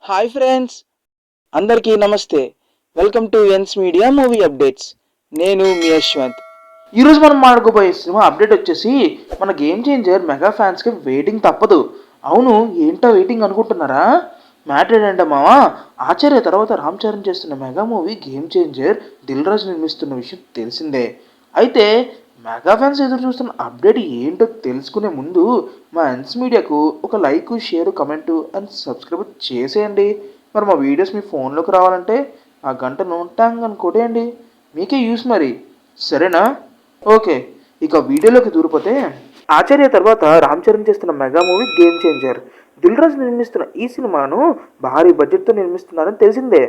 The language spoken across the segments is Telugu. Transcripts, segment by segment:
హాయ్ ఫ్రెండ్స్, అందరికీ నమస్తే. Welcome to NS media movie updates. నేను మీ యశ్వంత్. ఈరోజు మనం మాట్లాడుకోబోయే సినిమా అప్డేట్ వచ్చేసి మన గేమ్ చేంజర్ మెగా ఫ్యాన్స్కి వెయిటింగ్ తప్పదు. అవును, ఏంటో వెయిటింగ్ అనుకుంటున్నారా? మ్యాటర్ ఏంటో మావా, ఆచార్య తర్వాత రామ్ చరణ్ చేస్తున్న mega movie game changer Dil Raju నిర్మిస్తున్న విషయం తెలిసిందే. అయితే మెగా ఫ్యాన్స్ ఎదురు చూస్తున్న అప్డేట్ ఏంటో తెలుసుకునే ముందు మా ఎన్స్ మీడియాకు ఒక like, share, comment and subscribe చేసేయండి. మరి మా వీడియోస్ మీ ఫోన్లోకి రావాలంటే ఆ గంటను ట్యాంగ్ అని కొట్టేయండి. మీకే యూస్ మరి, సరేనా? ఓకే, ఇక వీడియోలోకి దూరిపోతే ఆచార్య తర్వాత రామ్ చరణ్ చేస్తున్న mega movie game changer. Dil Raju నిర్మిస్తున్న ఈ సినిమాను భారీ బడ్జెట్తో నిర్మిస్తున్నారని తెలిసిందే.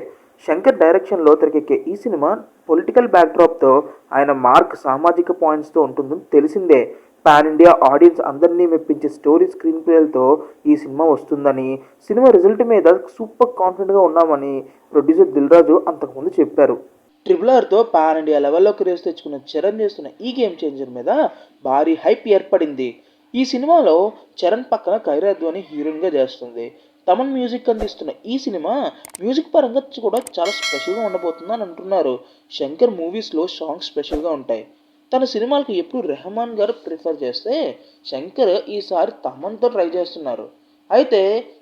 శంకర్ డైరెక్షన్లో తెరకెక్కే ఈ సినిమా పొలిటికల్ బ్యాక్డ్రాప్తో ఆయన మార్క్ సామాజిక పాయింట్స్తో ఉంటుందని తెలిసిందే. పాన్ ఇండియా ఆడియన్స్ అందరినీ మెప్పించే స్టోరీ స్క్రీన్ ప్లేలతో ఈ సినిమా వస్తుందని, సినిమా రిజల్ట్ మీద సూపర్ కాన్ఫిడెంట్గా ఉన్నామని ప్రొడ్యూసర్ దిల్ రాజు అంతకుముందు చెప్పారు. ట్రిపుల్ పాన్ ఇండియా లెవెల్లో క్రేజ్ తెచ్చుకున్న చరణ్ చేస్తున్న ఈ గేమ్ చేంజర్ మీద భారీ హైప్ ఏర్పడింది. ఈ సినిమాలో చరణ్ పక్కన కైరా అద్వానీ హీరోయిన్గా చేస్తుంది. తమన్ మ్యూజిక్ అందిస్తున్న ఈ సినిమా మ్యూజిక్ పరంగా కూడా చాలా స్పెషల్గా ఉండబోతుందని అంటున్నారు. శంకర్ మూవీస్లో సాంగ్స్ స్పెషల్గా ఉంటాయి. తన సినిమాలకు ఎప్పుడు రెహమాన్ గారు ప్రిఫర్ చేస్తే శంకర్ ఈసారి తమన్తో ట్రై చేస్తున్నారు. అయితే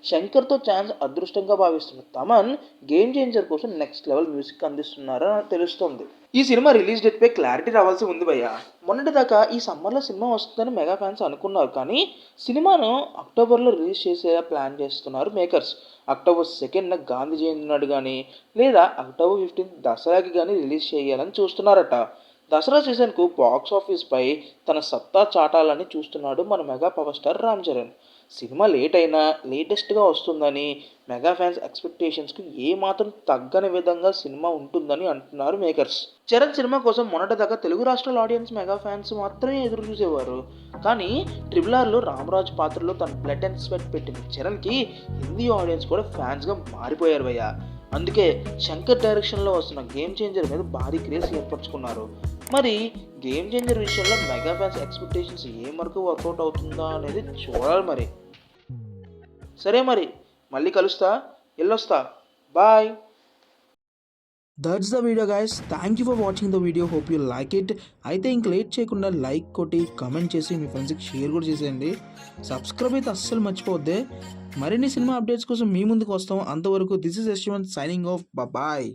శంకర్తో ఛాన్స్ అదృష్టంగా భావిస్తున్న తమన్ గేమ్ చేంజర్ కోసం నెక్స్ట్ లెవెల్ మ్యూజిక్ అందిస్తున్నారని తెలుస్తోంది. ఈ సినిమా రిలీజ్ డేట్పై క్లారిటీ రావాల్సి ఉంది భయ్య. మొన్నటిదాకా ఈ సమ్మర్లో సినిమా వస్తుందని మెగా ఫ్యాన్స్ అనుకున్నారు, కానీ సినిమాను అక్టోబర్లో రిలీజ్ చేసే ప్లాన్ చేస్తున్నారు మేకర్స్. అక్టోబర్ 2న గాంధీ జయంతి నాడు కానీ లేదా అక్టోబర్ 15 దసరాకి కానీ రిలీజ్ చేయాలని చూస్తున్నారట. దసరా సీజన్కు బాక్స్ ఆఫీస్పై తన సత్తా చాటాలని చూస్తున్నాడు మన mega power star Ram Charan. Cinema late అయినా లేటెస్ట్గా వస్తుందని, మెగా ఫ్యాన్స్ ఎక్స్పెక్టేషన్స్కి ఏమాత్రం తగ్గని విధంగా సినిమా ఉంటుందని అంటున్నారు మేకర్స్. చరణ్ సినిమా కోసం మొన్నటిదాకా తెలుగు రాష్ట్రాల ఆడియన్స్ మెగా ఫ్యాన్స్ మాత్రమే ఎదురు చూసేవారు. కానీ ట్రిపుల్ రామరాజు పాత్రలో తన బ్లడ్ అండ్ స్వెట్ పెట్టిన చరణ్కి హిందీ ఆడియన్స్ కూడా ఫ్యాన్స్గా మారిపోయారు భయ్య. అందుకే శంకర్ డైరెక్షన్లో వస్తున్న గేమ్ చేంజర్ మీద భారీ క్రేజ్ ఏర్పరచుకున్నారు. మరి గేమ్ చేంజర్ విషయంలో మెగా ఫ్యాన్స్ ఎక్స్పెక్టేషన్స్ ఏ వరకు వర్కౌట్ అవుతుందా అనేది చూడాలి మరి. సరే మరి, మళ్ళీ కలుస్తా, వెళ్ళొస్తా, bye. That's the video guys. Thank you for watching the video. Hope you like it. అయితే ఇంక లేట్ చేయకుండా లైక్ కొట్టి కామెంట్ చేసి మీ ఫ్రెండ్స్కి షేర్ కూడా చేసేయండి. సబ్స్క్రైబ్ అయితే అస్సలు మర్చిపోద్దే. మరిన్ని సినిమా అప్డేట్స్ కోసం మీ ముందుకు వస్తాం. అంతవరకు this is Yashwant signing off. Bye.